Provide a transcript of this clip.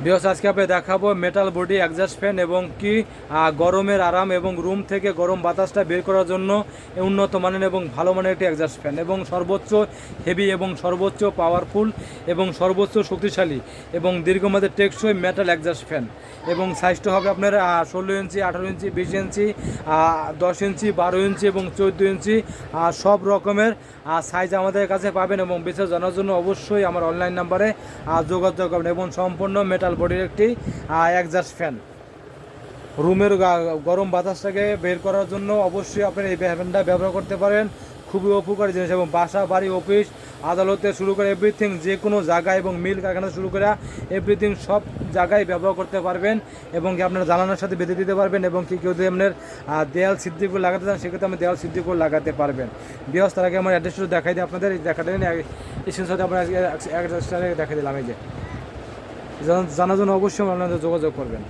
Viewers আজকে আপনি দেখাবো মেটাল বডি এক্সস্ট ফ্যান এবং কি গরমের আরাম এবং রুম থেকে গরম বাতাসটা বের করার জন্য উন্নত মানের এবং ভালো মানের একটি এক্সস্ট ফ্যান এবং সর্বোচ্চ হেভি এবং সর্বোচ্চ পাওয়ারফুল এবং সর্বোচ্চ শক্তিশালী এবং দীর্ঘমেয়াদী টেকসই মেটাল এক্সস্ট ফ্যান এবং সাইজটা হবে আপনার 16 ইঞ্চি, 18 ইঞ্চি, 20 ইঞ্চি, 10 ইঞ্চি, 12 ইঞ্চি এবং 14 ইঞ্চি সব রকমের সাইজ আমাদের কাছে পাবেন এবং বিশেষ জানার জন্য অবশ্যই আমার অনলাইন নাম্বারে যোগাযোগ করবেন এবং সম্পূর্ণ মেটাল বডির একটি এক্সস্ট ফ্যান রুমের গরম বাতাসটাকে বের করার জন্য অবশ্যই আপনি এই ফ্যানটা ব্যবহার করতে পারেন। খুবই উপকারী জিনিস এবং বাসা বাড়ি অফিস আদালতে শুরু করে এভরিথিং যে কোনো জায়গায় এবং মিল কারখানা শুরু করে এভরিথিং সব জায়গায় ব্যবহার করতে পারবেন এবং কি আপনার জ্বালানোর সাথে বেঁধে দিতে পারবেন এবং কি কেউ যদি আপনার দেয়াল সিদ্ধি করে লাগাতে চান সেক্ষেত্রে আপনি দেয়াল সিদ্ধি করে লাগাতে পারবেন। বিকজ তার আগে আমার অ্যাড্রেসটা দেখাই দিই আপনাদের দেখাতে সাথে আপনার অ্যাড্রেসটা দেখাই দিলাম। এই যে জানার জন্য অবশ্যই আপনাদের যোগাযোগ করবেন।